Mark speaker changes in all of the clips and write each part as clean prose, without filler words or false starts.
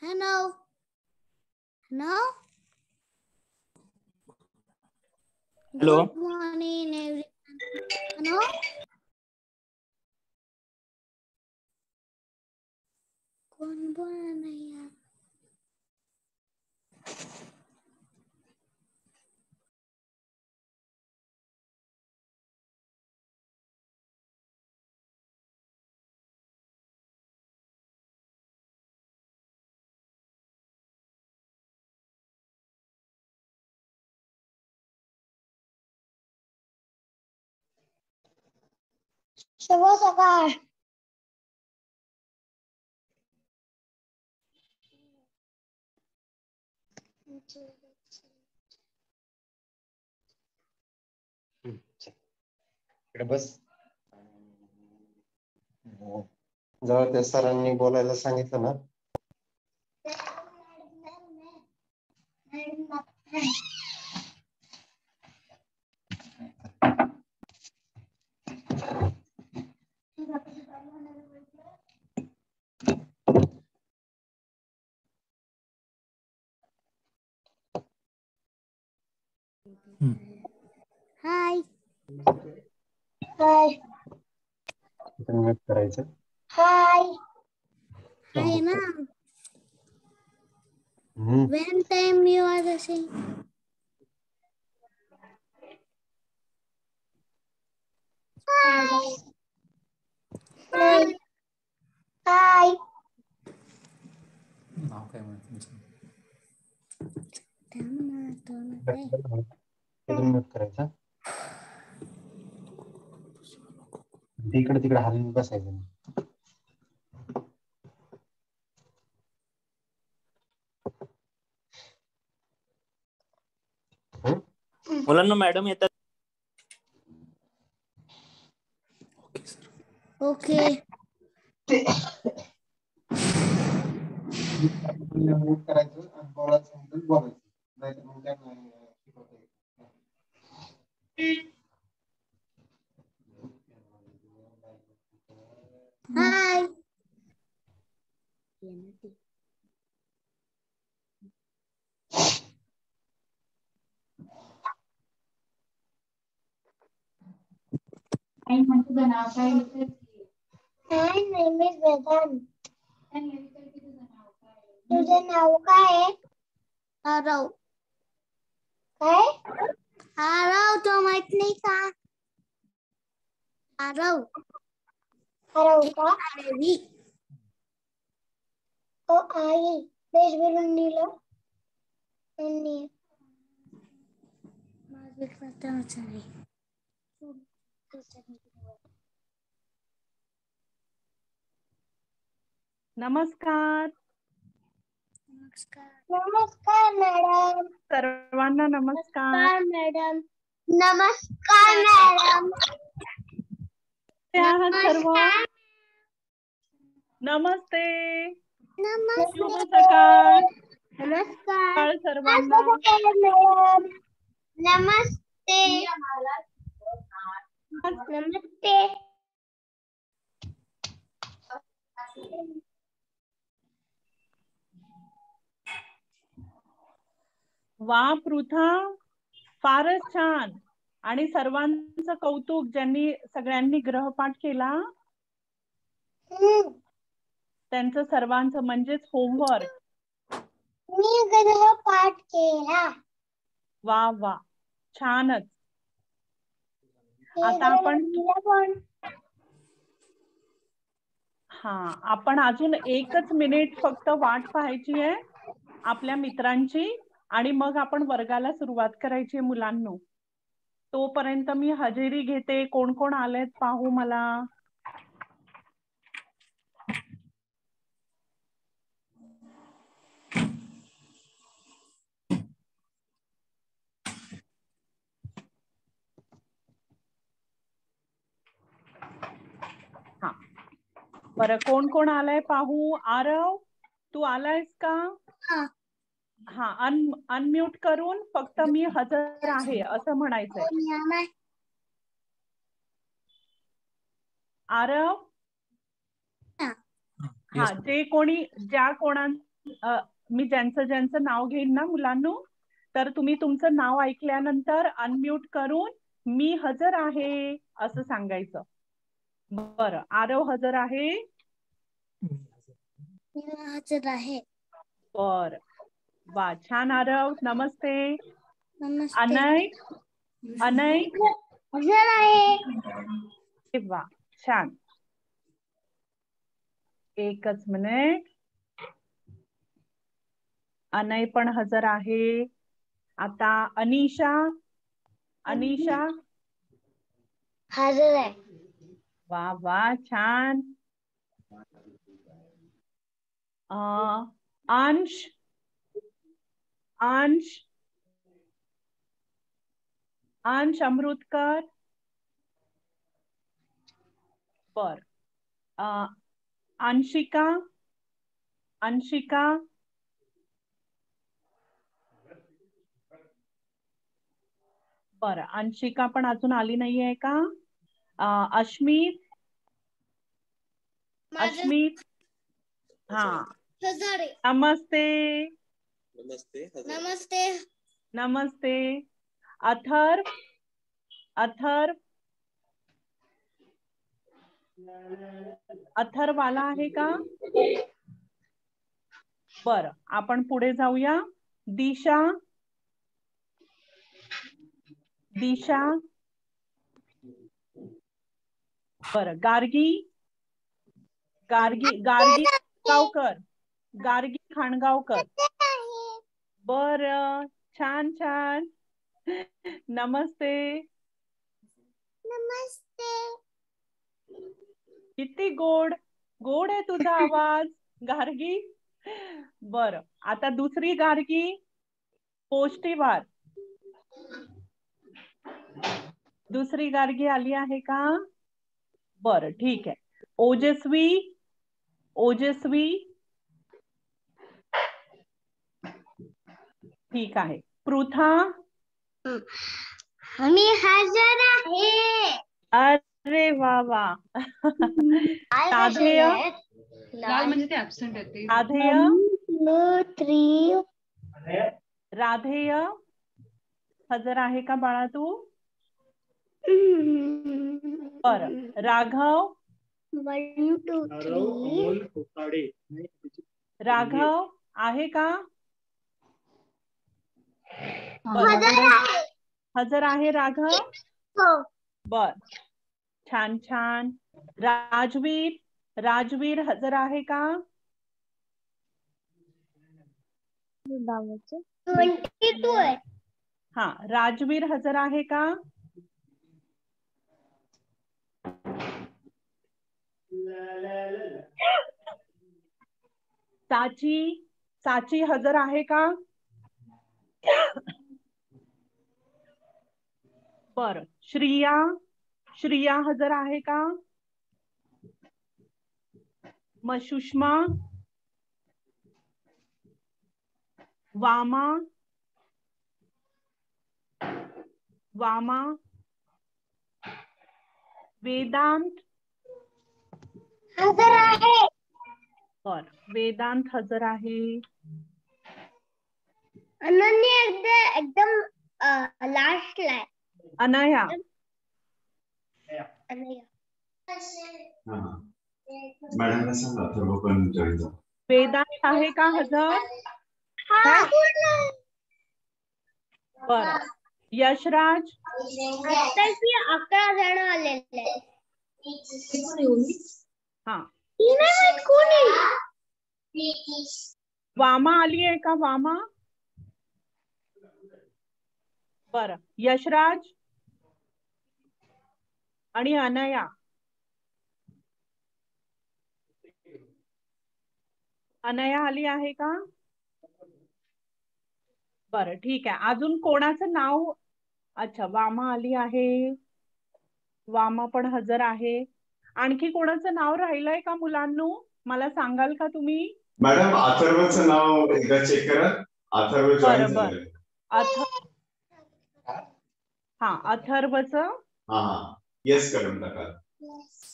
Speaker 1: Hello. Hello.
Speaker 2: Hello.
Speaker 1: Good morning, everyone. Hello. कौन बोल रहा है यार?
Speaker 3: शुभ सकाळ.
Speaker 4: इकडे बस. जेव्हा त्या सरांनी बोलायला सांगितलं ना,
Speaker 1: Hi.
Speaker 3: हाय
Speaker 4: म्यूट करायचं.
Speaker 3: हाय.
Speaker 1: Hi, na. When time you are the same.
Speaker 3: हाय. हाय.
Speaker 2: नाव काय म्हणत तुमचं?
Speaker 4: म्यूट करायचं. इकडे तिकडे हलवून बसायचं नाही.
Speaker 2: मुलांना मॅडम येतात. Okay sir.
Speaker 1: Okay.
Speaker 4: म्यूट करायचं आणि बोलायचं बोलायचं. नाहीतर मग काय नाही.
Speaker 1: Hi.
Speaker 3: My name is Vedant. तुझं नाव काय आहे?
Speaker 1: Araw.
Speaker 3: काय?
Speaker 1: Araw, तो माहित नाही का? Araw.
Speaker 3: हरव का?
Speaker 1: Arawi.
Speaker 3: ओ आई बेस बोलून दिलं. आणि
Speaker 1: माझं प्रथमच आहे.
Speaker 5: नमस्कार
Speaker 1: नमस्कार.
Speaker 3: नमस्कार मॅडम.
Speaker 5: सर्वांना नमस्कार.
Speaker 1: मॅडम.
Speaker 3: नमस्कार मॅडम.
Speaker 5: कसे आहात सर्व? नमस्ते. शुभ सकाळ.
Speaker 1: नमस्कार.
Speaker 5: सर्वांना
Speaker 3: मॅडम. नमस्ते. नमस्ते.
Speaker 5: वा पृथा, फारच छान. आणि सर्वांचं कौतुक ज्यांनी सगळ्यांनी ग्रहपाठ केला त्यांचं सर्वांचं म्हणजेच होमवर्क.
Speaker 3: मी ग्रहपाठ केला.
Speaker 5: वा वा छानच. आता आपण अजून 1च मिनिट फक्त वाट पाहायची आहे आपल्या मित्रांची आणि मग आपण वर्गाला सुरुवात करायची आहे मुलांनो. तोपर्यंत मी हजेरी घेते. कोण कोण आलेत पाहू मला. हा बरं कोण कोण आलंय पाहू. आरव तू आलायस का? हा अनम्यूट करून फक्त मी हजर आहे असं म्हणायचंय. आरव हा जे कोणी ज्या कोणांचं मी ज्यांचं ज्यांचं नाव घेईन ना मुलांनो, तर तुम्ही तुमचं नाव ऐकल्यानंतर अनम्यूट करून मी हजर आहे असं सांगायचं. बरं, आरव हजर आहे?
Speaker 1: हजर आहे.
Speaker 5: बर, वा, छान आरव, नमस्ते.
Speaker 1: नमस्ते.
Speaker 5: अनय, अनय
Speaker 3: हजर आहे.
Speaker 5: वा, छान. एकच मिनिट. अनय पण हजर आहे. आता अनिशा, अनिशा
Speaker 3: हजर आहे.
Speaker 5: वा वा, छान. अंश, अंश, अंश अमृतकर. बर, अंशिका, अंशिका, बरं, अंशिका पण अजून आली नाहीये का? अश्मित, अश्मित, हा,
Speaker 3: हजर आहे.
Speaker 5: नमस्ते.
Speaker 3: नमस्ते.
Speaker 5: नमस्ते. अथर्व, अथर्व, अथर्व आला आहे का? बर, आपण पुढे जाऊया. दिशा, दिशा, बर, गार्गी, गार्गी, गार्गी खाणगावकर, गार्गी खाणगावकर. बर, छान छान. नमस्ते.
Speaker 3: नमस्ते.
Speaker 5: किती गोड, गोड आहे तुझा आवाज गार्गी. बर, आता दुसरी गार्गी पोष्टीवार. दुसरी गार्गी आली आहे का? बर, ठीक आहे. ओजस्वी, ओजस्वी, ठीक आहे. पृथा,
Speaker 3: मी हजर आहे.
Speaker 5: अरे वा वा. साधेय,
Speaker 6: लाल म्हणजे ते ऍब्सेंट आहे.
Speaker 5: राधेय,
Speaker 3: 1 2 3.
Speaker 5: राधेय हजर आहे का बाळा तू? बर, राघव,
Speaker 3: 1 2 3.
Speaker 5: राघव आहे का?
Speaker 3: हजर आहे.
Speaker 5: हजर आहे राघव.
Speaker 3: हो.
Speaker 5: बर, छान छान. राजवीर, राजवीर हजर आहे का?
Speaker 3: 22 आहे.
Speaker 5: हा, राजवीर हजर आहे का? साची, साची हजर आहे का? बर, श्रिया, श्रिया हजर आहे का? मग सुषमा, वामा, वामा, वेदांत,
Speaker 3: हजर आहे.
Speaker 5: बर, वेदांत हजर आहे.
Speaker 3: अनन्या एकदम लास्टला आहे.
Speaker 5: अनया,
Speaker 7: मॅडमला सांगा सर्व पण जॉईन झालं.
Speaker 5: वेदांत आहे का हजर? बर, यशराज,
Speaker 3: आत्ताची 11 जण आलेले आहेत.
Speaker 5: हा,
Speaker 3: कोणी?
Speaker 5: वामा आली आहे का? वामा. बर, यशराज आणि अनया. अनया आली आहे का? बरं, ठीक आहे. अजून कोणाचं नाव? अच्छा, वामा आली आहे. वामा पण हजर आहे. आणखी कोणाचं नाव राहिलंय का मुलांनो? मला सांगाल का तुम्ही?
Speaker 7: मॅडम, अथर्वचं नाव एकदा चेक करा. अथर्व जॉईन झालंय.
Speaker 5: हा, अथर्वचं.
Speaker 7: हा, येस करून टाका.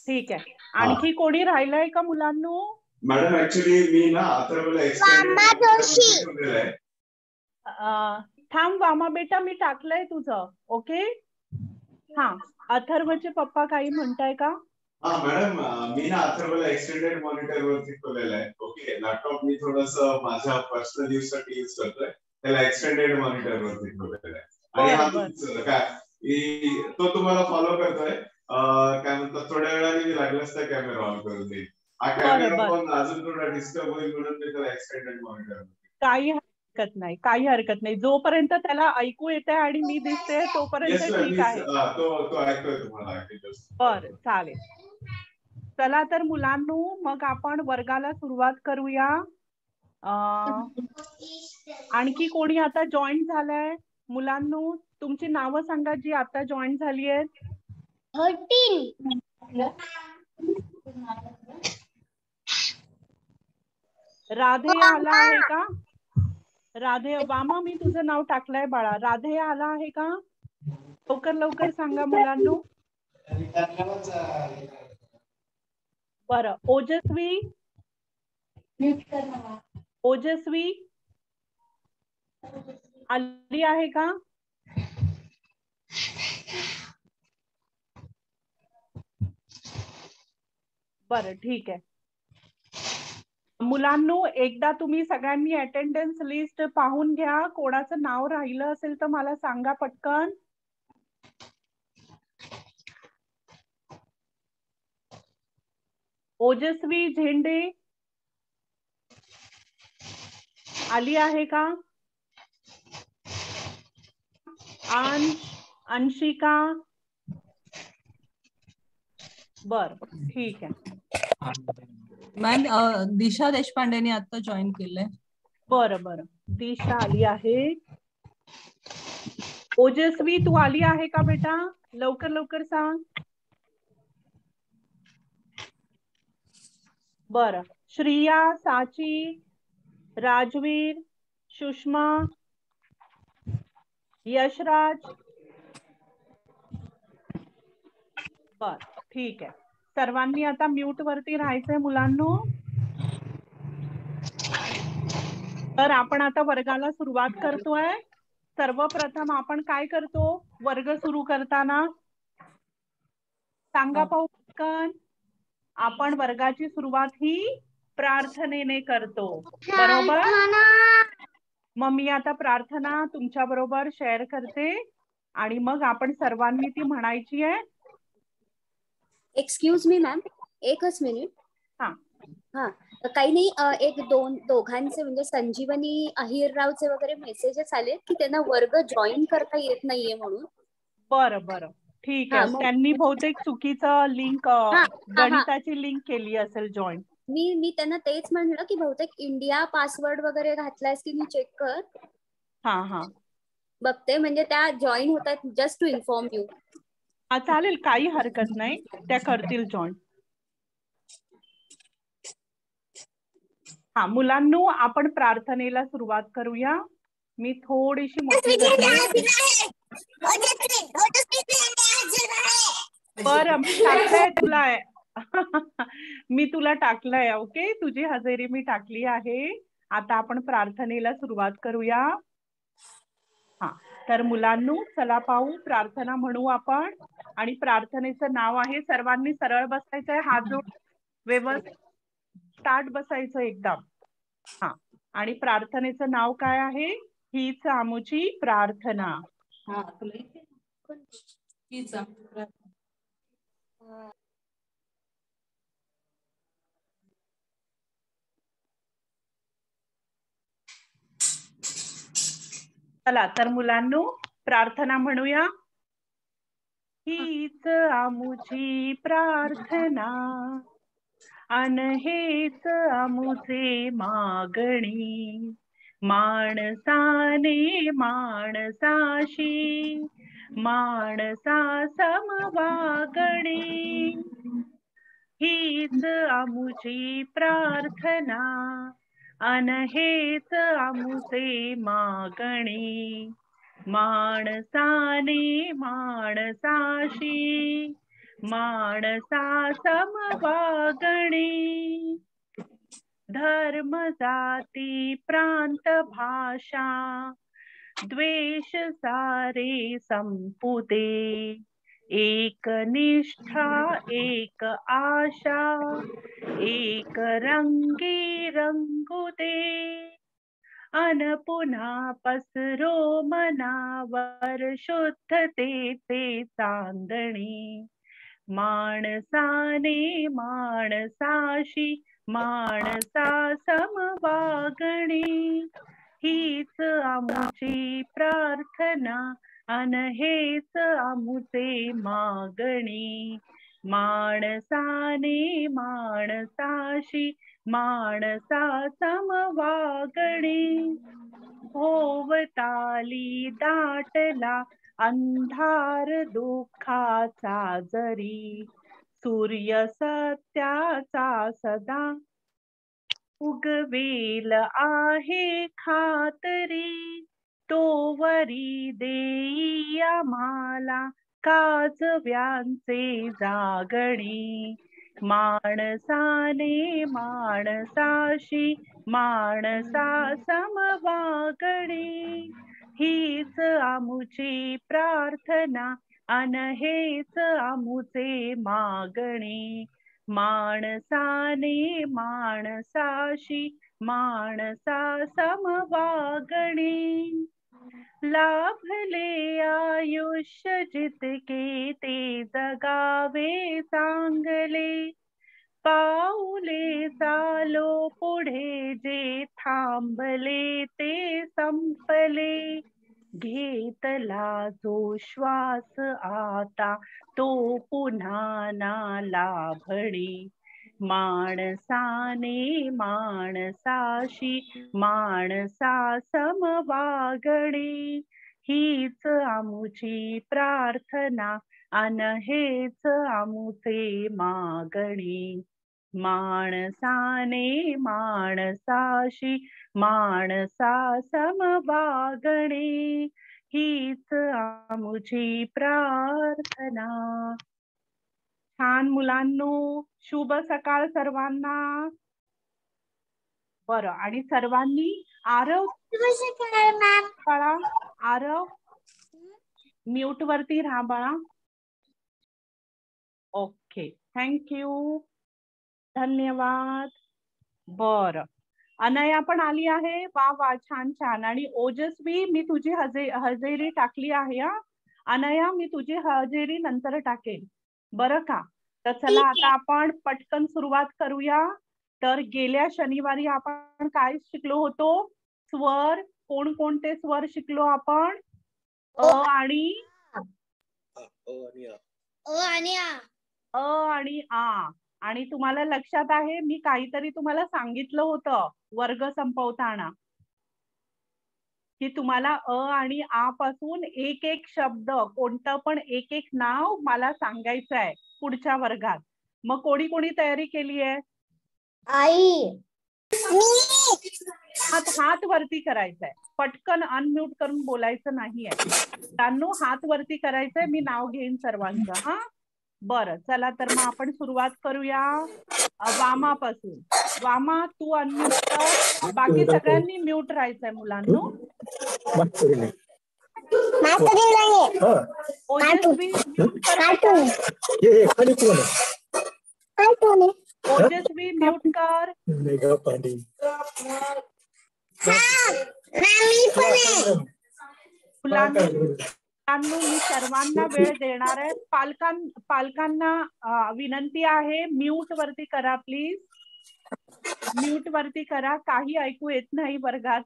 Speaker 5: ठीक आहे. आणखी कोणी राहिलंय का मुलांनो?
Speaker 7: मॅडम ऍक्च्युली मी ना अथर्वला
Speaker 3: वामा जोशी.
Speaker 7: ठेवलेलं आहे.
Speaker 5: थांब वामा बेटा, मी टाकलंय तुझं. ओके. हा, अथर्वचे पप्पा काही म्हणताय का?
Speaker 7: हा मॅडम, मी ना अथर्वला एक्सटेंडेड मॉनिटर वरती ठेवलेलं आहे. ओके, लॅपटॉप मी थोडस माझ्या पर्सनल यूज साठी यूज करतोय, त्याला एक्सटेंडेड मॉनिटर वरती ठेवलेलं आहे. आणि हा तुमचं काय तो तुम्हाला फॉलो करतोय. काय म्हणतात, थोड्या वेळाने मी लागलाच त्या कॅमेरा ऑन करून देईल. हा कॅमेरा पण अजून थोडा डिस्टर्ब होईल म्हणून मी त्याला एक्सटेंडेड मॉनिटर. काही
Speaker 5: हरकत नाही, काही हरकत नाही. जोपर्यंत त्याला ऐकू येते आणि मी दिसते तोपर्यंत ठीक आहे.
Speaker 7: तो ऐकतोय तुम्हाला.
Speaker 5: बरं, चालेल. चला तर मुलांनो, मग आपण वर्गाला सुरुवात करूया. आणखी कोणी आता जॉईन झालंय? मुलांनो, तुमची नावं सांगा जी आता जॉईन झाली आहेत.
Speaker 3: 13.
Speaker 5: राधे आला आहे का? राधे, वामा मी तुझं नाव टाकलंय बाळा. राधे आला आहे का? लवकर लवकर सांगा मुलांनो. बरं, ओजस्वी, ओजस्वी आली आहे का? बरं, ठीक आहे. मुलांनो, एकदा तुम्ही सगळ्यांनी अटेंडन्स लिस्ट पाहून घ्या. कोणाचं नाव राहिलं असेल तर मला सांगा पटकन. ओजस्वी झेंडे आली आहे का? अंशिका. बर, ठीक आहे.
Speaker 8: मॅम, दिशा देशपांडेने आता जॉईन केलंय.
Speaker 5: बरं बरं, दिशा आली आहे. ओजस्वी तू आली आहे का बेटा? लवकर लवकर सांग. बरं, श्रिया, साची, राजवीर, सुषमा, यशराज. बर, ठीक आहे. सर्वांनी आता म्यूट वरती राहायचंय मुलांनो. तर आपण आता वर्गाला सुरुवात करतोय. सर्वप्रथम आपण काय करतो वर्ग सुरू करताना? सांगा पाहू पटकन. आपण वर्गाची सुरुवात ही प्रार्थनेने करतो, बरोबर? मग मी आता प्रार्थना तुमच्या बरोबर शेअर करते आणि मग आपण सर्वांनी ती म्हणायची आहे.
Speaker 9: एक्सक्यूज मी मॅम, एकच मिनिट.
Speaker 5: हा
Speaker 9: हा, काही नाही, दोघांचे म्हणजे संजीवनी अहिररावचे वगैरे मेसेजेस आले की त्यांना वर्ग जॉईन करता येत नाहीये म्हणून.
Speaker 5: बरं बरं, ठीक आहे. त्यांनी बहुतेक चुकीचं लिंक, गणिताची लिंक केली असेल जॉईन.
Speaker 9: मी त्यांना तेच म्हणलं की बहुतेक इंडिया पासवर्ड वगैरे घातलायस की मी चेक कर.
Speaker 5: हा हा,
Speaker 9: बघते, म्हणजे त्या जॉईन होतात. Just to inform you.
Speaker 5: हा, चालेल, काही हरकत नाही, त्या करतील जॉईन. हा मुलांनो, आपण प्रार्थनेला सुरुवात करूया. मी थोडीशी मोठी करते. बरं, मी टाकलंय तुला. मी तुला टाकलंय. ओके, तुझी हजेरी मी टाकली आहे. आता आपण प्रार्थनेला सुरुवात करूया. हा, तर मुलांनो चला पाहू, प्रार्थना म्हणू आपण. आणि प्रार्थनेचं नाव आहे, सर्वांनी सरळ बसायचंय, हात जोड व्यवस्थित स्टार्ट बसायचं एकदम. हा, आणि प्रार्थनेचं नाव काय आहे? हीच आमुची प्रार्थना. चला तर मुलांनो प्रार्थना म्हणूया. हीच आमुची प्रार्थना अन हेच आमुचे मागणी, माणसाने माणसाशी माणसा समवागणी. हीच आमुची प्रार्थना अन हेच आमुचे मागणी, माणसाने माणसाशी माणसा समवागणी. धर्म जाती प्रांत भाषा द्वेष सारे संपुदे एक निष्ठा एक आशा एक रंगी रंगुदे अन पुन्हा पसरो मनावर शुद्धतेचे चांदणे माणसाने माणसाशी माणसा समवागणे हीच आमुची प्रार्थना अन हेच आमुचे मागणे माणसाने माणसाशी माणसा समवागणे भोवताली दाटला अंधार दुःखाचा जरी सूर्य सत्याचा सदा उगवेल आहे खातरी तोवरी देई आम्हाला काजव्यांचे जागणे माणसाने माणसाशी माणसा समवागणे हीच आमुची प्रार्थना अन हेच आमुचे मागणे माणसाने माणसाशी माणसा समवागणे लाभले आयुष्य जितके ते जगावे चांगले पाऊले चालो पुढे जे थांबले ते संपले घेतला जो श्वास आता तो पुन्हा ना लाभणे माणसाने माणसाशी माणसा समवागणे हीच आमुची प्रार्थना अन हेच आमुचे मागणे माणसाने माणसाशी माणसा समवागणे हीच आमुची प्रार्थना. छान मुलांनो, शुभ सकाळ सर्वांना. बरं, आणि सर्वांनी आरव बाळा, आरव म्यूट वरती राहा बाळा. ओके, थँक्यू, धन्यवाद. बरं, अनया पण आली आहे. वा वा, छान छान. आणि ओजस्वी, मी तुझी हजेरी टाकली आहे. हा अनया, मी तुझी हजेरी नंतर टाकेल बरं का. तर चला आता आपण पटकन सुरुवात करूया. तर गेल्या शनिवारी आपण काय शिकलो होतो? स्वर. कोणकोणते स्वर शिकलो आपण? अ आणि आ. आणि तुम्हाला लक्षात आहे, मी काहीतरी तुम्हाला सांगितलं होतं वर्ग संपवताना, की तुम्हाला अ आणि आ पासून एक एक शब्द, कोणतं पण एक एक नाव मला सांगायचं आहे पुढच्या वर्गात. मग कोणी कोणी तयारी केली आहे?
Speaker 3: आई,
Speaker 5: हात वरती करायचंय. पटकन अनम्यूट करून बोलायचं नाहीये. त्यांनो हात वरती करायचंय. मी नाव घेईन सर्वांचं. हा, बरं, चला तर मग आपण सुरुवात करूया वामापासून. वामा, तू अनम्यूट कर. बाकी सगळ्यांनी म्यूट राहायचंय मुलांनो. ओजस्वी म्यूट कर. ओजस्वी म्यूट कर. मुलांनो, मी सर्वांना वेळ देणार आहे. पालकांना विनंती आहे, म्यूट वरती करा प्लीज. म्यूट वरती करा. काही ऐकू येत नाही वर्गात.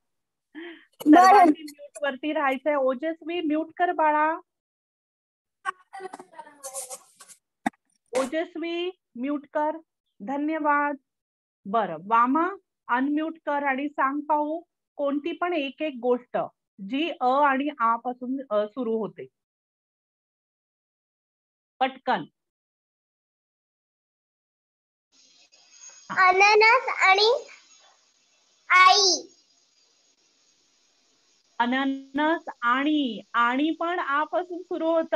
Speaker 5: सर्वांनी म्यूट वरती राहायचंय. ओजस्वी म्यूट कर बाळा. ओजस्वी म्यूट कर. धन्यवाद. बरं, वामा अनम्यूट कर आणि सांग पाहू कोणती पण एक एक गोष्ट जी अ आणि आ पासून सुरू होते. पटकन.
Speaker 3: अननस आणि आई.
Speaker 5: अननस आणि पण आ पासून सुरू होत.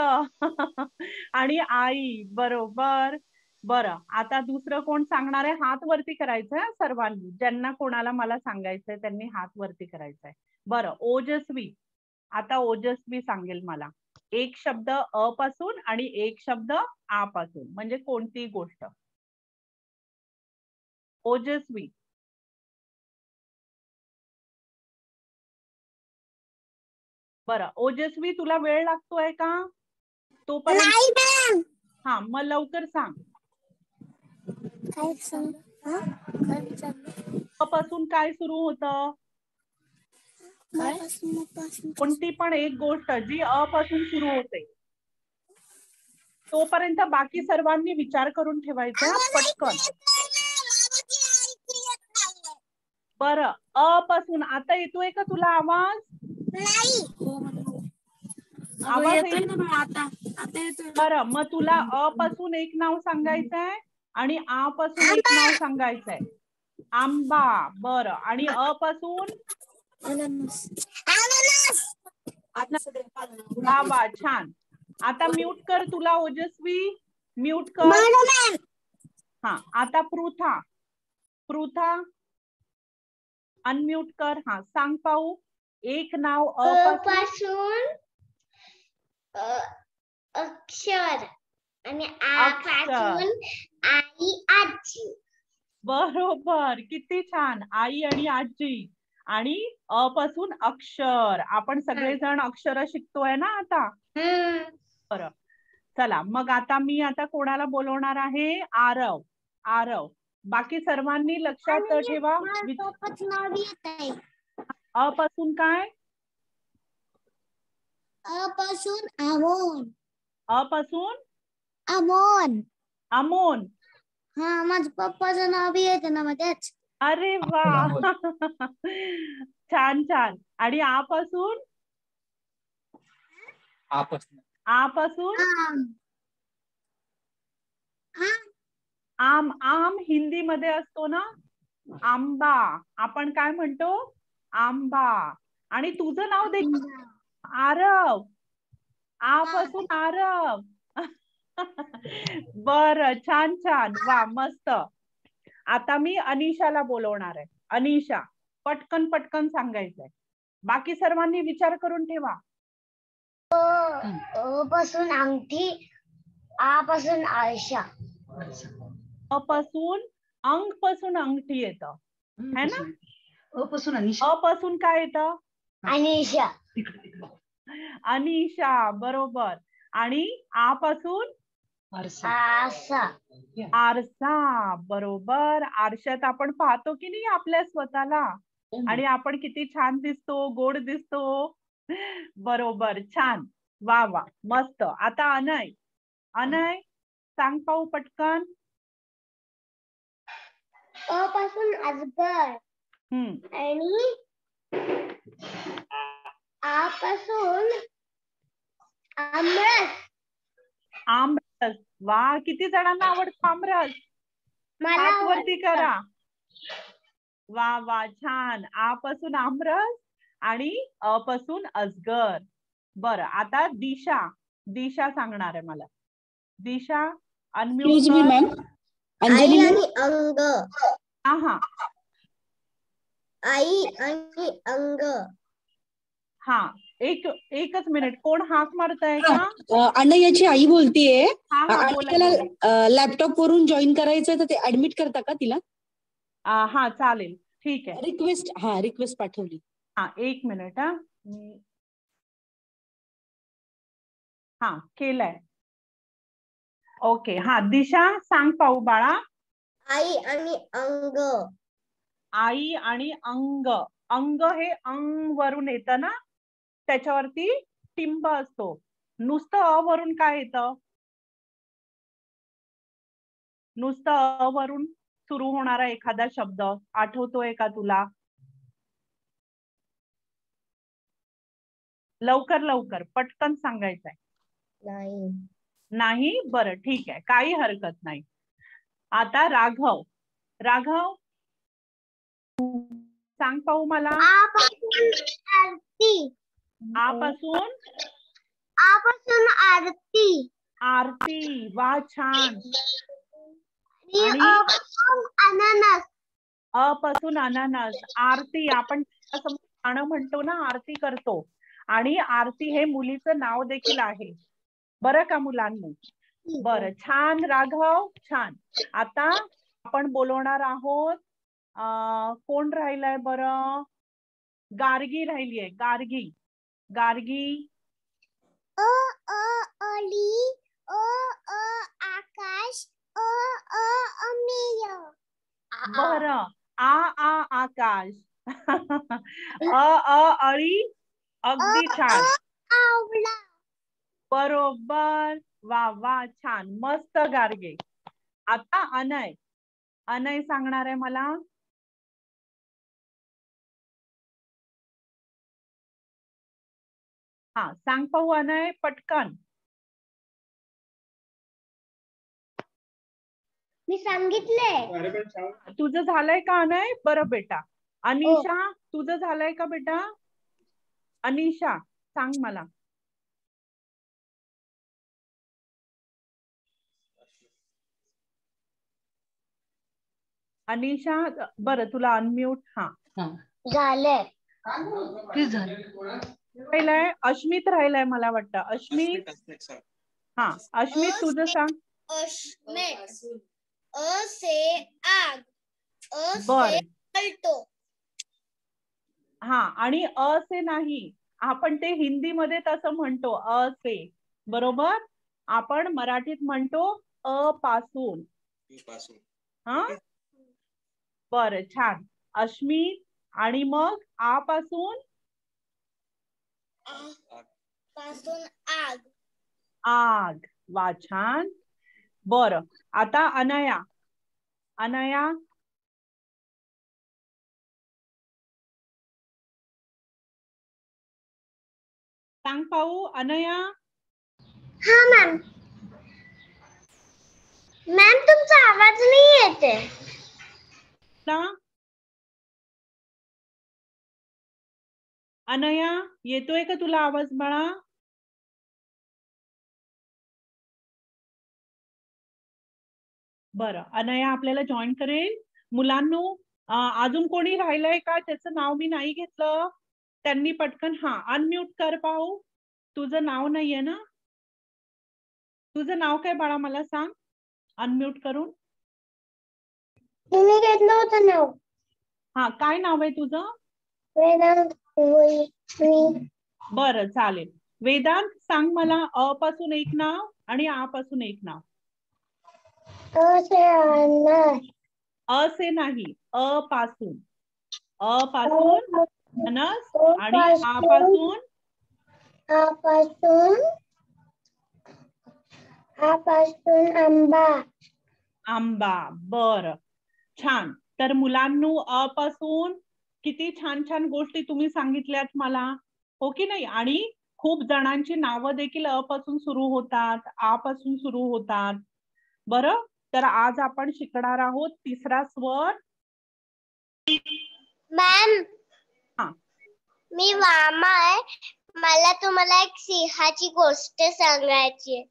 Speaker 5: आणि आई, बरोबर. बरं, आता दुसरं कोण सांगणार आहे? हात वरती करायचं आहे सर्वांनी. ज्यांना कोणाला मला सांगायचंय त्यांनी हात वरती करायचा आहे. बरं, ओजस्वी. आता ओजस्वी सांगेल मला. एक शब्द अ पासून आणि एक शब्द आ पासून, म्हणजे कोणती गोष्ट. ओजस्वी. बरं, ओजस्वी तुला वेळ लागतोय का? तोपर्यंत हा, मग लवकर सांग. अ पासून काय सुरू होतं? कोणती पण एक गोष्ट जी अ पासून सुरू होते. तोपर्यंत बाकी सर्वांनी विचार करून ठेवायचा पटकन. बरं, अ पासून आता येतोय का तुला आवाज? आवाज येतोय ना आता? बरं, मग तुला अ पासून एक नाव सांगायचंय आणि आ पासून एक नाव सांगायचंय. आंबा. बरं, आणि अ पासून? आंबा. छान. आता म्यूट कर तुला ओजस्वी. म्यूट कर. हा, आता पृथा. पृथा अनम्यूट कर. हा, सांग पाहू. एक नाव अ पासून
Speaker 3: अक्षर आणि आ पासून आई आजी.
Speaker 5: बरोबर, किती छान. आई आणि आजी. आणि अ पासून अक्षर. आपण सगळेजण अक्षर शिकतोय ना आता. बरं, चला मग आता मी कोणाला बोलवणार आहे? आरव. आरव, बाकी सर्वांनी लक्षात ठेवा. अ पासून काय?
Speaker 1: अ पासून अमोन.
Speaker 5: अ पासून
Speaker 1: अमोन.
Speaker 5: अमोन.
Speaker 1: हा, माझ्या पप्पाचं नाव बी येतं ना मध्येच.
Speaker 5: अरे वा. छान छान. आणि आ पासून? आ पासून आम. आम हिंदी मध्ये असतो ना आंबा. आपण काय म्हणतो? आंबा. आणि तुझं नाव देखील आरव. आ पासून आरव. बर, छान छान. वा, मस्त. आता मी अनिशाला बोलवणार आहे. अनिशा, पटकन पटकन सांगायचंय. बाकी सर्वांनी विचार करून ठेवा.
Speaker 3: अ पासून अंगठी. आ पासून आयशा.
Speaker 5: अ पासून अंग पासून अंगठी येतं है ना.
Speaker 6: अ पासून अनिशा.
Speaker 5: अ पासून काय येतं?
Speaker 3: अनिशा.
Speaker 5: अनिशा. बरोबर. आणि आ पासून?
Speaker 3: आरसा.
Speaker 5: आरसा. बरोबर. आरशात आपण पाहतो की नाही आपल्या स्वतःला, आणि आपण किती छान दिसतो, गोड दिसतो. बरोबर, छान. वा वा, मस्त. आता अनय. अनय, सांग पाहू पटकन.
Speaker 3: अ पासून अजगर. आणि आ पासून आमरस.
Speaker 5: आमरस. वा, किती जणांना आवडतो आमरस? हात वरती करा. वा वा, छान. आ पासून आमरस आणि अ पासून अजगर. बरं, आता दिशा. दिशा सांगणार आहे मला. दिशा अनम्यूट कर.
Speaker 3: आई आणि अंग.
Speaker 5: हा,
Speaker 3: आई आणि अंग.
Speaker 5: हा, एकच मिनिट. कोण हाक मारताय का?
Speaker 10: अनयाची आई बोलतीये.
Speaker 5: हा,
Speaker 10: बोला. लॅपटॉप वरून जॉईन करायचंय तर ते ऍडमिट करता का तिला?
Speaker 5: हा, चालेल. ठीक आहे.
Speaker 10: रिक्वेस्ट पाठवली.
Speaker 5: हा, एक मिनिट. हा, केलंय. ओके. हा, दिशा सांग पाहू बाळा.
Speaker 3: आई आणि अंग.
Speaker 5: आई आणि अंग. अंग हे अंग वरून येतं ना, त्याच्यावरती टिंब असतो. नुसतं अ वरून काय येतं? नुसतं अ वरून सुरू होणारा एखादा शब्द आठवतोय का तुला? लवकर लवकर पटकन सांगायचंय. नाही. बरं, ठीक आहे, काही हरकत नाही. आता राघव. राघव, सांग पाहू मला.
Speaker 3: आ पासून आरती.
Speaker 5: आ पासून?
Speaker 3: आ पासून आरती.
Speaker 5: आरती. वा, छान. आणि
Speaker 3: अननस.
Speaker 5: अ पासून अननस. आरती, आपण असं गाणं म्हणतो ना, आरती करतो. आणि आरती हे मुलीचं नाव देखील आहे. बरं का मुलांनी? बरं, छान राघव, छान. आता आपण बोलवणार आहोत, कोण राहिलंय बरं? गार्गी राहिलीये. गार्गी. गार्गी.
Speaker 3: अली, आकाश, अमेय.
Speaker 5: बरं, आकाश. अळी. अगदी छान.
Speaker 3: आवळा.
Speaker 5: बरोबर. वा वा, छान, मस्त गार्गे. आता अनय. अनय सांगणार आहे मला. हा, सांग पाहू अनय, पटकन.
Speaker 3: मी सांगितले.
Speaker 5: तुझं झालंय का अनय? बरं बेटा. अनिशा, तुझं झालंय का बेटा? अनिशा, सांग मला. अनिशा, बरं, तुला अनम्यूट. हा,
Speaker 3: झालंय.
Speaker 5: राहिलंय. अश्मित राहिलंय मला वाटतं. अश्मित. हा, अश्मित तुझं सांग.
Speaker 3: अश्मित. अ से आग. अ
Speaker 5: बर.
Speaker 3: से अल्टो.
Speaker 5: हा, आणि अ से नाही, आपण ते हिंदीमध्ये तसं म्हणतो, अ से. बरोबर. आपण मराठीत म्हणतो अ पासून. हा, बरं, छान. अश्मित. आणि मग आ पासून?
Speaker 3: पासून आग.
Speaker 5: आग. वा, छान. बरं, आता अनया. अनया. सांग पाहू अनया.
Speaker 3: हा मॅम. मॅम तुमचा आवाज नाही येते.
Speaker 5: अनया, येतोय का तुला आवाज बाळा? बरं, अनया आपल्याला जॉईन करेल. मुलांनो, अजून कोणी राहिलंय का? त्याचं नाव मी नाही घेतलं. त्यांनी पटकन हा अनम्यूट कर पाहू. तुझं नाव नाहीये ना? तुझं नाव काय बाळा, मला सांग अनम्यूट करून.
Speaker 3: तुम्ही घेतलं होतं नाव.
Speaker 5: हा, काय नाव आहे तुझं?
Speaker 3: वेदांत.
Speaker 5: बरं, चालेल. वेदांत, सांग मला अ पासून एक नाव आणि आ पासून एक नाव.
Speaker 3: अ से अननस.
Speaker 5: अ से नाही, अ पासून. अ पासून अननस आणि आ पासून?
Speaker 3: आ पासून आंबा.
Speaker 5: आंबा. बरं, छान. तर मुलांनो, अ पासून किती छान छान गोष्टी तुम्ही सांगितल्यात मला, हो की नाही? आणि खूप जणांची नावं देखील अ पासून सुरू होतात, आ पासून सुरू होतात. बरं, तर आज आपण शिकणार आहोत तिसरा स्वर.
Speaker 3: मॅम,
Speaker 5: हा,
Speaker 3: मी वामा आहे. मला तुम्हाला एक सिंहाची गोष्ट सांगायची आहे.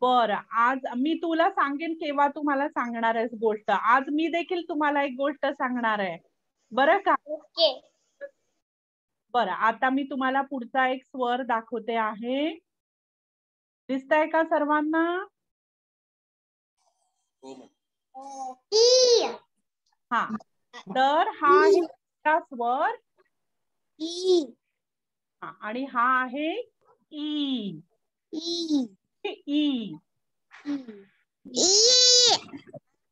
Speaker 5: बरं, आज मी तुला सांगेन केव्हा तुम्हाला सांगणार आहेस गोष्ट. आज मी देखील तुम्हाला एक गोष्ट सांगणार आहे, बरं का?
Speaker 3: ओके.
Speaker 5: बरं, आता मी तुम्हाला पुढचा एक स्वर दाखवते आहे. दिसतंय का सर्वांना? हा, तर हा आहे स्वर.
Speaker 3: ई.
Speaker 5: हा, आणि हा आहे ई.
Speaker 3: ई.
Speaker 5: ई.
Speaker 3: ई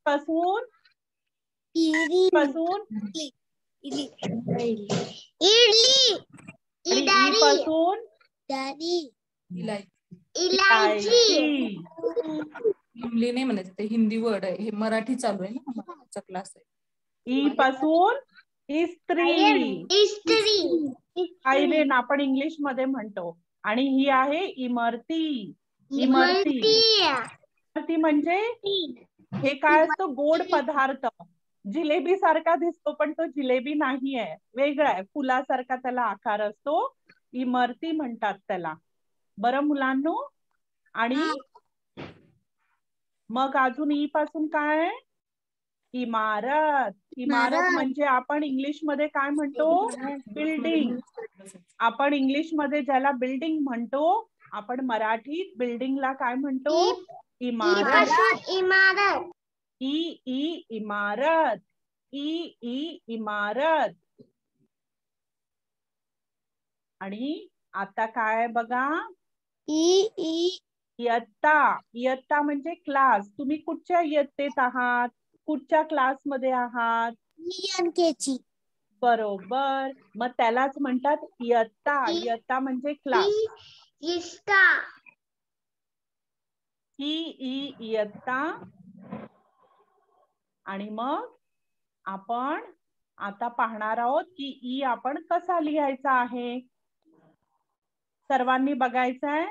Speaker 5: पासून? पासून?
Speaker 3: इडली.
Speaker 5: ई पासून?
Speaker 3: इलायची.
Speaker 8: इमली नाही म्हणायचं, ते हिंदी वर्ड आहे. हे मराठी चालू आहे ना, मराठीचा क्लास आहे.
Speaker 5: ई पासून? इस्त्री. आयरन आपण इंग्लिश मध्ये म्हणतो. आणि ही आहे इमरती. इमरती. इमरती म्हणजे हे काय असतं? गोड पदार्थ. जिलेबी सारखा दिसतो, पण तो जिलेबी नाही आहे, वेगळा आहे. फुलासारखा त्याला आकार असतो. इमरती म्हणतात त्याला. बरं मुलांनो, आणि मग अजून ई पासून काय? इमारत. इमारत म्हणजे आपण इंग्लिश मध्ये काय म्हणतो? बिल्डिंग. आपण इंग्लिश मध्ये ज्याला बिल्डिंग म्हणतो, आपण मराठीत बिल्डिंगला काय म्हणतो? इमारत.
Speaker 3: इमारत.
Speaker 5: ई इमारत. ई इमारत. आणि आता काय बघा? इयत्ता. इयत्ता म्हणजे क्लास. तुम्ही कुठच्या इयत्तेत आहात? कुठच्या क्लासमध्ये आहात? बरोबर. मग त्यालाच म्हणतात इयत्ता. इयत्ता म्हणजे क्लास. इयत्ता. आणि मग आपण आता पाहणार आहोत की ई आपण कसा लिहायचा आहे. सर्वांनी बघायचंय.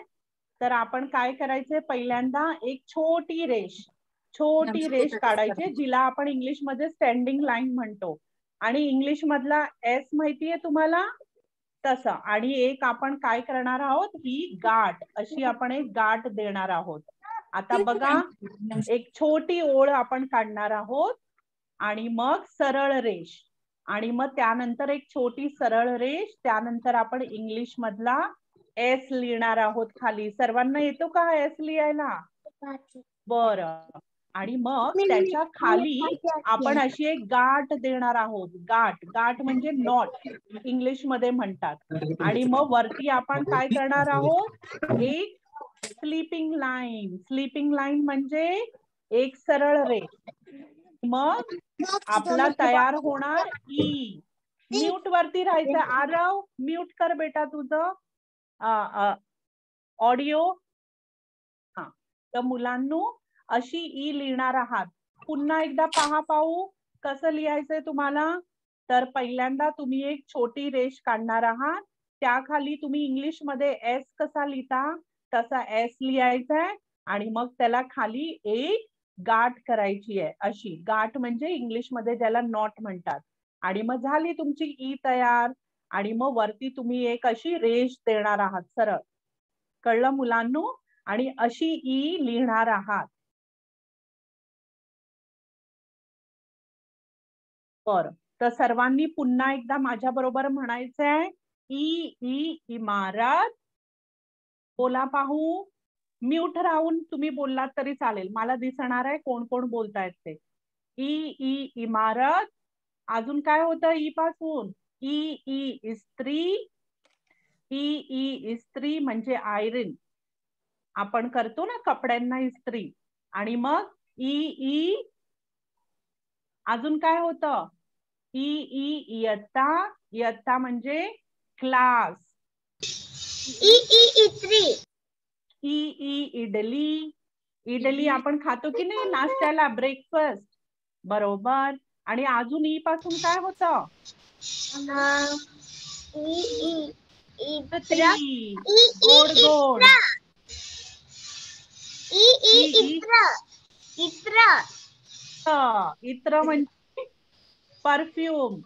Speaker 5: तर आपण काय करायचंय? पहिल्यांदा एक छोटी रेष काढायची, जिला आपण इंग्लिश मध्ये स्टँडिंग लाईन म्हणतो. आणि इंग्लिश मधला एस माहितीये तुम्हाला? तसं. आणि एक आपण काय करणार आहोत? ही गाठ, अशी आपण एक गाठ देणार आहोत. आता बघा, एक छोटी ओळ आपण काढणार आहोत आणि मग सरळ रेष, आणि मग त्यानंतर एक छोटी सरळ रेष, त्यानंतर आपण इंग्लिश मधला एस लिहिणार आहोत खाली. सर्वांना येतो का एस लिहायला? बरं. आणि मग त्याच्या खाली आपण अशी एक गाठ देणार आहोत. गाठ म्हणजे नॉट इंग्लिश मध्ये म्हणतात. आणि मग वरती आपण काय करणार आहोत? एक स्लीपिंग लाईन म्हणजे एक सरळ रेष. मग आपला तयार होणार ई. म्यूट वरती राहायचं. आरव, म्यूट कर बेटा तुझं ऑडिओ. हा. तर मुलांनो, अशी ई लिहिणार आहात. पुन्हा एकदा पहा पाहू कसं लिहायचंय तुम्हाला. तर पहिल्यांदा तुम्ही एक छोटी रेष काढणार आहात. त्याखाली तुम्ही इंग्लिश मध्ये एस कसा लिहिता तसा एस लिहायचा आहे. आणि मग त्याला खाली एक गाठ करायची आहे. अशी गाठ म्हणजे इंग्लिश मध्ये ज्याला नॉट म्हणतात. आणि मग झाली तुमची ई तयार. आणि मग वरती तुम्ही एक अशी रेष देणार आहात सरळ. कळलं मुलांनो? आणि अशी ई लिहिणार आहात. बरं. तर सर्वांनी पुन्हा एकदा माझ्या बरोबर म्हणायचंय. ई इमारत. बोला पाहू. म्यूट राहून तुम्ही बोललात तरी चालेल, मला दिसणार आहे कोण कोण बोलतायत ते. ई इमारत. अजून काय होतं ई पासून? ई इस्त्री. ई इस्त्री म्हणजे आयरन. आपण करतो ना कपड्यांना इस्त्री. आणि मग ई अजून काय होतं? इयत्ता. इयत्ता म्हणजे क्लास.
Speaker 3: इस्त्री.
Speaker 5: इडली. इडली आपण खातो की नाही नाश्त्याला, ब्रेकफास्ट. बरोबर. आणि अजून ई पासून काय होतं? गोड गोड. इत्र म्हणजे परफ्यूम,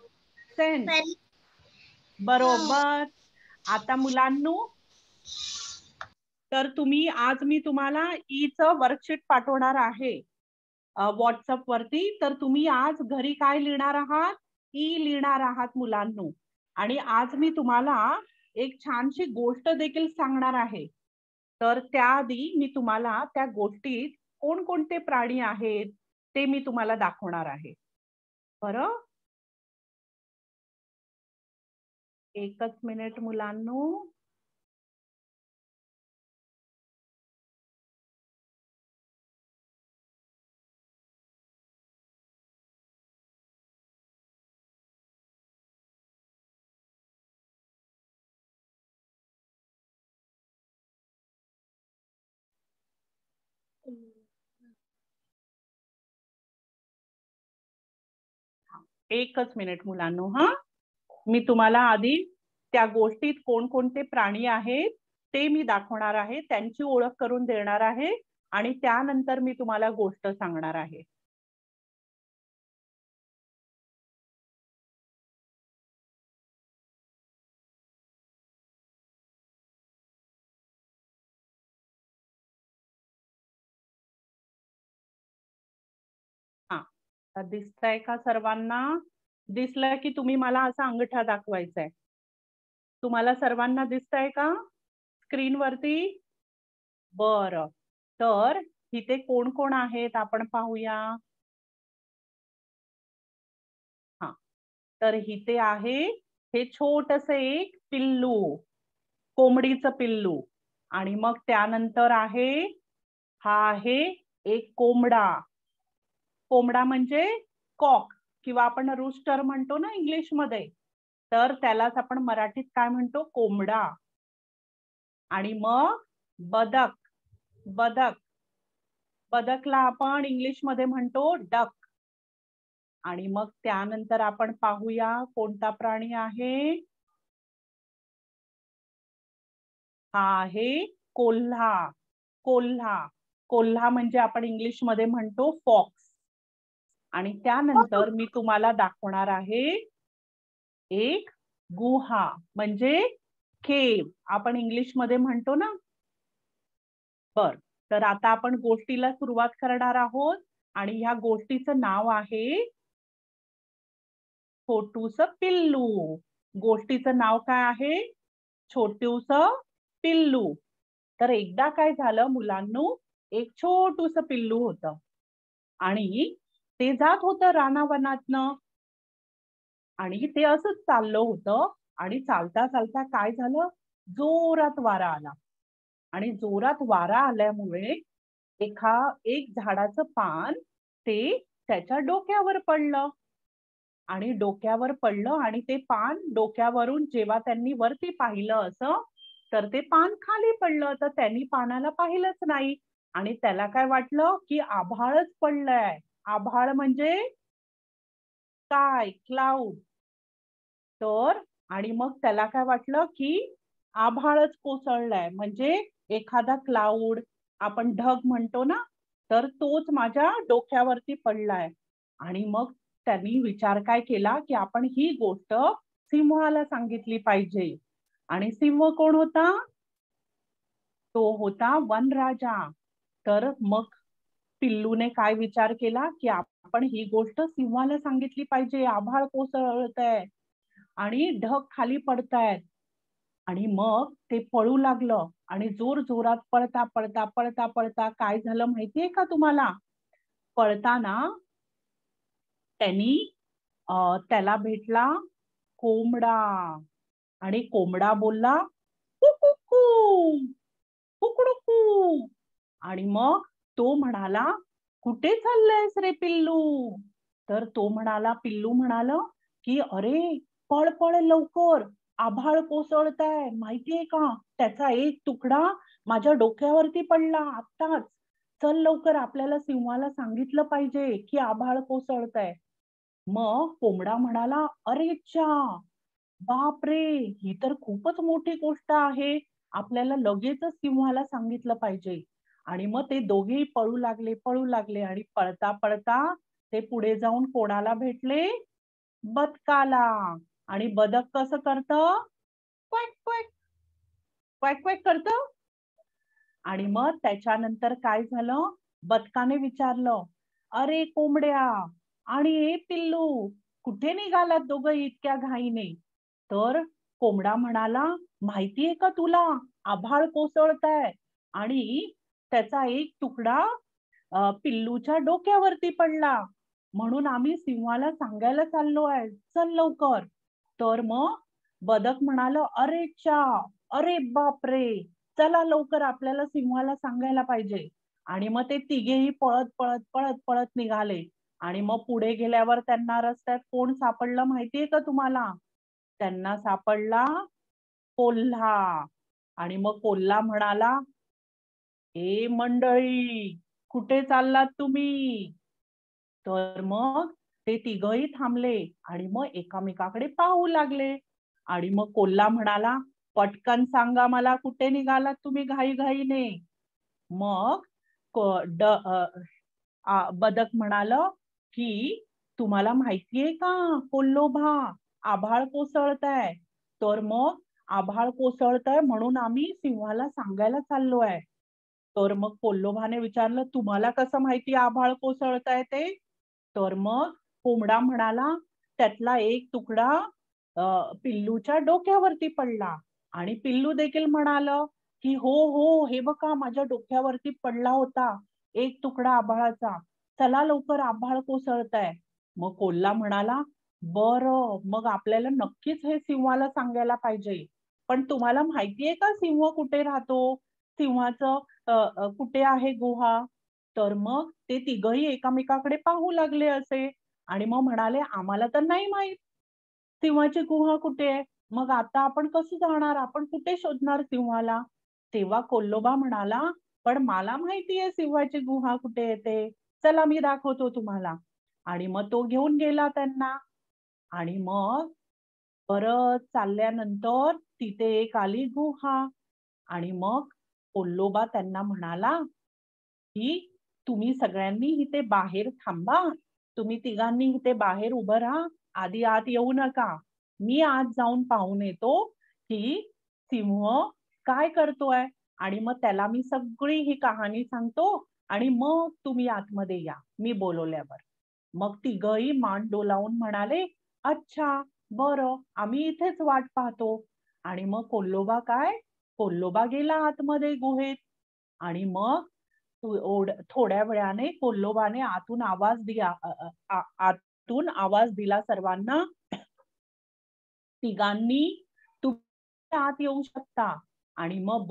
Speaker 5: सेंट. बरोबर. आता मुलांनो, तर आज मी तुम्हाला ईचं वर्कशीट पाठवणार आहे व्हॉट्सअप वरती. तर तुम्ही आज घरी काय लिहिणार आहात? ई लिहिणार आहात मुलांनो. आणि आज मी तुम्हाला एक छानशी गोष्ट देखील सांगणार आहे. तर त्याआधी मी तुम्हाला त्या गोष्टीत कोणकोणते प्राणी आहेत ते मी तुम्हाला दाखवणार आहे. बरं, एकच मिनिट मुलांनो. एकच मिनिट मुलांनो. हा, मी तुम्हाला आधी त्या गोष्टीत कोणकोणते प्राणी आहेत ते मी दाखवणार आहे, त्यांची ओळख करून देणार आहे आणि त्यानंतर मी तुम्हाला गोष्ट सांगणार आहे. आता दिसतंय का सर्वांना? दिसलं की तुम्ही मला असा अंगठा दाखवायचा आहे. तुम्हाला सर्वांना दिसतंय का स्क्रीन वरती? बरं, तर इथे कोण कोण आहेत आपण पाहूया. हा, तर इथे आहे हे छोटसे एक पिल्लू, कोंबडीचं पिल्लू. आणि मग त्यानंतर आहे हा आहे एक कोंबडा. कोंबडा म्हणजे कॉक किंवा आपण रूस्टर म्हणतो ना इंग्लिश मध्ये, तर त्यालाच आपण मराठीत काय म्हणतो? कोंबडा. आणि मग बदक. बदक, बदकला आपण इंग्लिश मध्ये म्हणतो डक. आणि मग त्यानंतर आपण पाहूया कोणता प्राणी आहे. हा आहे कोल्हा. कोल्हा, कोल्हा म्हणजे आपण इंग्लिश मध्ये म्हणतो फॉक्स. आणि त्यानंतर मी तुम्हाला दाखवणार आहे एक गुहा म्हणजे केव, आपण इंग्लिश मध्ये म्हणतो ना. बर, तर आता आपण गोष्टीला सुरुवात करणार आहोत. आणि ह्या गोष्टीचं नाव आहे छोटूस पिल्लू. गोष्टीचं नाव काय आहे? छोटूस पिल्लू. तर एकदा काय झालं मुलांनो, एक छोटूस पिल्लू होतं आणि ते जात होतं रानावनातनं. आणि ते असंच चाललं होतं आणि चालता चालता काय झालं, जोरात वारा आला. आणि जोरात वारा आल्यामुळे एक झाडाचं पान ते त्याच्या डोक्यावर पडलं. आणि डोक्यावर पडलं आणि ते पान डोक्यावरून जेव्हा त्यांनी वरती पाहिलं असं, तर ते पान खाली पडलं. तर त्यांनी पानाला पाहिलंच नाही आणि त्याला काय वाटलं की आभाळच पडलंय. आभाळ म्हणजे काय? क्लाउड. तर आणि मग त्याला काय वाटलं की आभाळच कोसळलाय, म्हणजे एखादा क्लाउड, आपण ढग म्हणतो ना, तर तोच माझ्या डोक्यावरती पडलाय. आणि मग त्यांनी विचार काय केला की आपण ही गोष्ट सिंहाला सांगितली पाहिजे. आणि सिंह कोण होता? तो होता वनराजा. तर मग पिल्लूने काय विचार केला की आपण ही गोष्ट सिंहाला सांगितली पाहिजे. आभाळ कोसळतंय आणि ढग खाली पडतायत. आणि मग ते पळू लागलं आणि जोर जोरात पळता पळता पळता पळता काय झालं माहितीये का तुम्हाला? पळताना त्यांनी त्याला भेटला कोंबडा. आणि कोंबडा बोलला कुकुकू, कुकडुकू. आणि मग तो म्हणाला, कुठे चाललायस रे पिल्लू? तर तो म्हणाला, पिल्लू म्हणाल की अरे पळ पळ लवकर, आभाळ कोसळताय माहितीये का? त्याचा एक तुकडा माझ्या डोक्यावरती पडला आत्ताच. चल लवकर, आपल्याला सिंहाला सांगितलं पाहिजे की आभाळ कोसळतंय. मग कोंबडा म्हणाला, अरे चा, बापरे, ही तर खूपच मोठी गोष्ट आहे, आपल्याला लगेचच सिंहाला सांगितलं पाहिजे. आणि मग ते दोघेही पळू लागले आणि पळता पळता ते पुढे जाऊन कोणाला भेटले? बदकाला. आणि बदक कसं करतं? क्वॅक क्वॅक क्वॅक क्वॅक करतं. आणि मग त्याच्यानंतर काय झालं, बदकाने विचारलं, अरे कोंबड्या आणि ए पिल्लू, कुठे निघालात दोघं इतक्या घाईने? तर कोंबडा म्हणाला, माहितीये का तुला, आभाळ कोसळतंय आणि त्याचा एक तुकडा पिल्लूच्या डोक्यावरती पडला, म्हणून आम्ही सिंहाला सांगायला चाललो आहे, चल लवकर. तर मग बदक म्हणाल, अरे चा, अरे बापरे, चला लवकर, आपल्याला सिंहाला सांगायला पाहिजे. आणि मग ते तिघेही पळत पळत पळत पळत निघाले. आणि मग पुढे गेल्यावर त्यांना रस्त्यात कोण सापडलं माहितीये का तुम्हाला? त्यांना सापडला कोल्हा. आणि मग कोल्हा म्हणाला, ए मंडळी, कुठे चाललात तुम्ही? तर मग ते तिघही थांबले आणि मग एकामेकाकडे पाहू लागले. आणि मग कोल्हा म्हणाला, पटकन सांगा मला, कुठे निघालात तुम्ही घाईघाईने? मग बदक म्हणाल की तुम्हाला माहितीये का कोल्होबा, आभाळ कोसळतंय. तर मग आभाळ कोसळतंय म्हणून आम्ही सिंहाला सांगायला चाललोय. तर मग कोल्होबाने विचारलं, तुम्हाला कसं माहिती आभाळ कोसळतंय ते? तर मग कोंबडा म्हणाला त्यातला एक तुकडा पिल्लूच्या डोक्यावरती पडला आणि पिल्लू देखील म्हणालं की हो हो, हे बघा माझ्या डोक्यावरती पडला होता एक तुकडा आभाळाचा, चला लवकर आभाळ कोसळतंय. मग कोल्हा म्हणाला बरं, मग आपल्याला नक्कीच हे सिंहाला सांगायला पाहिजे. पण तुम्हाला माहितीये का सिंह कुठे राहतो, सिंहाचं कुठे आहे गुहा? तर मग ते तिघही एकामेकाकडे पाहू लागले असे आणि मग म्हणाले आम्हाला तर नाही माहित सिंहाची गुहा कुठे आहे. मग आता आपण कसं जाणार, आपण कुठे शोधणार सिंहाला? तेव्हा कोल्होबा म्हणाला पण मला माहितीये सिंहाची गुहा कुठे येते, चला मी दाखवतो तुम्हाला. आणि मग तो घेऊन गेला त्यांना. आणि मग परत चालल्यानंतर तिथे एक आली गुहा आणि मग कोल्होबा त्यांना म्हणाला की तुम्ही सगळ्यांनी इथे बाहेर थांबा, तुम्ही तिघांनी इथे बाहेर उभं राहा, आधी आत येऊ नका, मी आत जाऊन पाहून येतो की सिंह काय करतोय आणि मग त्याला मी सगळी ही कहाणी सांगतो आणि मग तुम्ही आतमध्ये या मी बोलवल्यावर. मग तिघही मान डोलावून म्हणाले अच्छा बरं, आम्ही इथेच वाट पाहतो. आणि मग कोल्होबा गेला आतमध्ये गुहेत आणि मग थोड्या वेळाने कोल्होबाने आतून आवाज दिला सर्वांना, तिघांनी तुम्ही आत येऊ शकता. आणि मग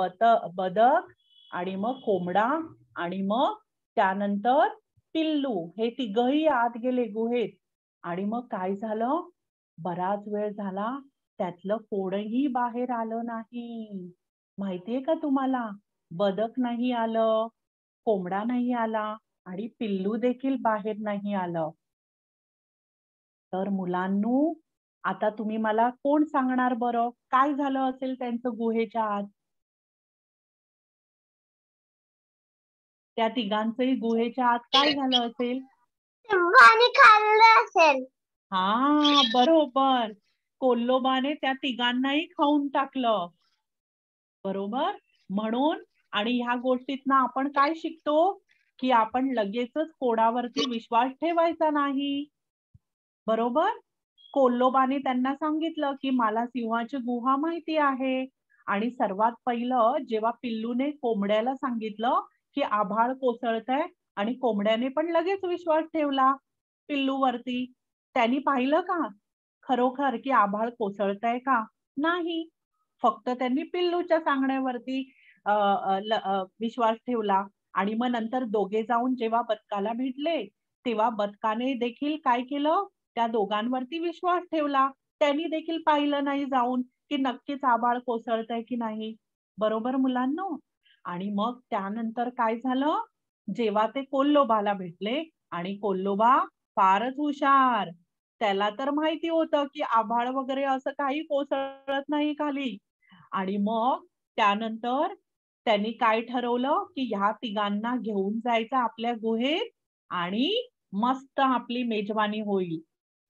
Speaker 5: बदक आणि मग कोंबडा आणि मग त्यानंतर पिल्लू हे तिघही आत गेले गुहेत. आणि मग काय झालं, बराच वेळ झाला त्यातलं कोणही बाहेर आलं नाही. माहितीये का तुम्हाला, बदक नाही आलं, कोंबडा नाही आला आणि पिल्लू देखील बाहेर नाही आलं. तर मुलांनो, आता तुम्ही मला कोण सांगणार बरं काय झालं असेल त्यांचं गुहेच्या आत? त्या तिघांचंही गुहेच्या आत काय झालं असेल?
Speaker 3: सिंहाने खाल्लं असेल.
Speaker 5: हा बरोबर, कोल्होबाने त्या तिघांनाही खाऊन टाकलं. बरोबर. म्हणून आणि ह्या गोष्टीतनं आपण काय शिकतो की आपण लगेचच कोणावरती विश्वास ठेवायचा नाही. बरोबर. कोल्होबाने त्यांना सांगितलं की मला सिंहाची गुहा माहिती आहे. आणि सर्वात पहिलं जेव्हा पिल्लूने कोंबड्याला सांगितलं की आभाळ कोसळतंय आणि कोंबड्याने पण लगेच विश्वास ठेवला पिल्लूवरती. त्यांनी पाहिलं का खरोखर की आभाळ कोसळतंय का? नाही, फक्त त्यांनी पिल्लूच्या सांगण्यावरती विश्वास ठेवला. आणि मग नंतर दोघे जाऊन जेव्हा बदकाला भेटले तेव्हा बदकाने देखील काय केलं, त्या दोघांवरती विश्वास ठेवला. त्यांनी देखील पाहिलं नाही जाऊन की नक्कीच आभाळ कोसळतंय की नाही. बरोबर मुलांनो. आणि मग त्यानंतर काय झालं, जेव्हा ते कोल्होबाला भेटले आणि कोल्होबा फारच हुशार, त्याला तर माहिती होतं की आभाळ वगैरे असं काही कोसळत नाही खाली. आणि मग त्यानंतर त्यांनी काय ठरवलं की ह्या तिघांना घेऊन जायचं आपल्या गुहेत आणि मस्त आपली मेजवानी होईल.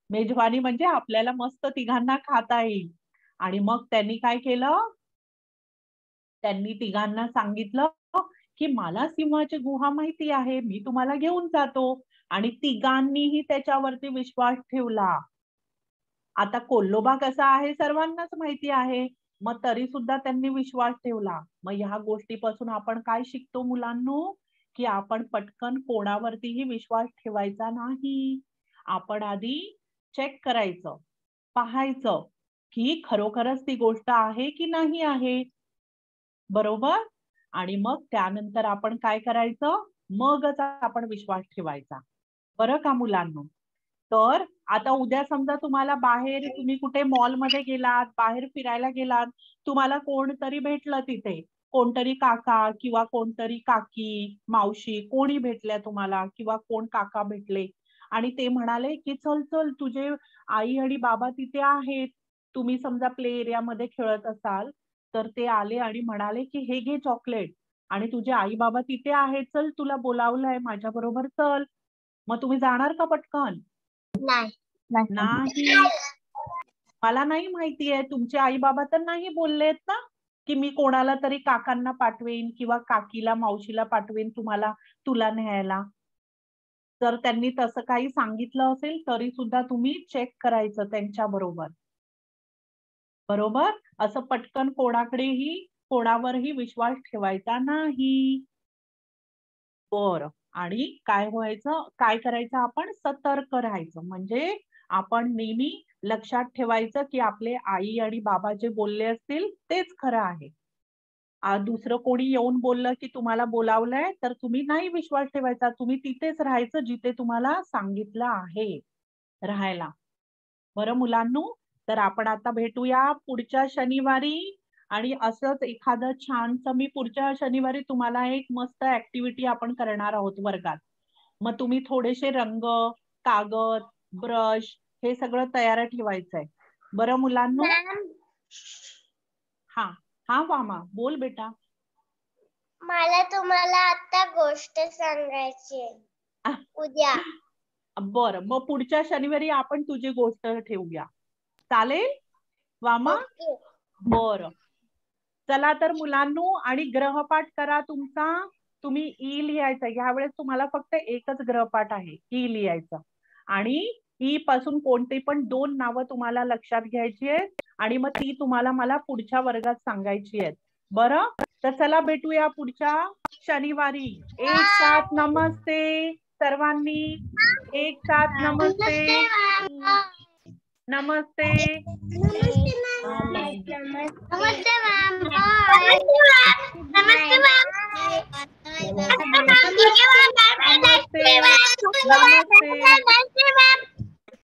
Speaker 5: मेजवानी म्हणजे आपल्याला मस्त तिघांना खाता येईल. आणि मग त्यांनी काय केलं, त्यांनी तिघांना सांगितलं की मला सिंहाची गुहा माहिती आहे, मी तुम्हाला घेऊन जातो. आणि तिघांनीही त्याच्यावरती विश्वास ठेवला. आता कोल्होबा कसा आहे सर्वांनाच माहिती आहे, मग तरी सुद्धा त्यांनी विश्वास ठेवला. मग ह्या गोष्टीपासून आपण काय शिकतो मुलांनो, की आपण पटकन कोणावरतीही विश्वास ठेवायचा नाही. आपण आधी चेक करायचं, पाहायचं की खरोखरच ती गोष्ट आहे की नाही आहे. बरोबर. आणि मग त्यानंतर आपण काय करायचं, मगच आपण विश्वास ठेवायचा. बरं का मुलांनो. तर आता उद्या समजा तुम्हाला बाहेर तुम्ही कुठे मॉलमध्ये गेलात, बाहेर फिरायला गेलात, तुम्हाला कोणतरी भेटलं तिथे, कोणतरी काका किंवा कोणतरी काकी, मावशी कोणी भेटल्या तुम्हाला किंवा कोण काका भेटले आणि ते म्हणाले की चल चल तुझे आई आणि बाबा तिथे आहेत. तुम्ही समजा प्ले एरियामध्ये खेळत असाल तर ते आले आणि म्हणाले की हे घे चॉकलेट आणि तुझे आई बाबा तिथे आहेत, चल तुला बोलावलंय माझ्या बरोबर चल. मग तुम्ही जाणार का पटकन? नाही. मला नाही माहितीये, तुमचे आई बाबा तर नाही बोललेत ना की मी कोणाला तरी काकांना पाठवेन किंवा काकीला मावशीला पाठवेन तुला न्यायला. जर त्यांनी तसं काही सांगितलं असेल तरी सुद्धा तुम्ही चेक करायचं त्यांच्या बरोबर. बरोबर. असं पटकन कोणावरही विश्वास ठेवायचा नाही. बरं. आणि काय करायचं आपण सतर्क राहायचं. म्हणजे आपण नेहमी लक्षात ठेवायचं की आपले आई आणि बाबा जे बोलले असतील तेच खरं आहे. दुसरं कोणी येऊन बोललं की तुम्हाला बोलावलंय तर तुम्ही नाही विश्वास ठेवायचा. तुम्ही तिथेच राहायचं जिथे तुम्हाला सांगितलं आहे राहायला. बरं मुलांनो, तर आपण आता भेटूया पुढच्या शनिवारी. आणि असंच एखादं छानसं मी पुढच्या शनिवारी तुम्हाला एक मस्त ऍक्टिव्हिटी आपण करणार आहोत वर्गात. मग तुम्ही थोडेसे रंग, कागद, ब्रश हे सगळं तयार ठेवायचंय. बरं मुलांनो. हा वामा बोल बेटा.
Speaker 3: मला तुम्हाला आता गोष्ट सांगायची आहे उद्या.
Speaker 5: बरं, मग पुढच्या शनिवारी आपण तुझी गोष्ट ठेवूया. चालेल वामा? बरं. चला तर मुलांनो, आणि ग्रहपाठ करा तुमचा. तुम्ही ई लिहायचं. यावेळेस तुम्हाला फक्त एकच ग्रहपाठ आहे, ई लिहायचं. आणि ई पासून कोणते पण 2 नावं तुम्हाला लक्षात घ्यायची आहेत आणि मग ती तुम्हाला मला पुढच्या वर्गात सांगायची आहेत. बरं, तर चला भेटूया पुढच्या शनिवारी. एक साथ नमस्ते सर्वांनी. एक साथ नमस्ते. नमस्ते.
Speaker 3: नमस्ते मॅम. नमस्ते मॅम.
Speaker 5: नमस्ते.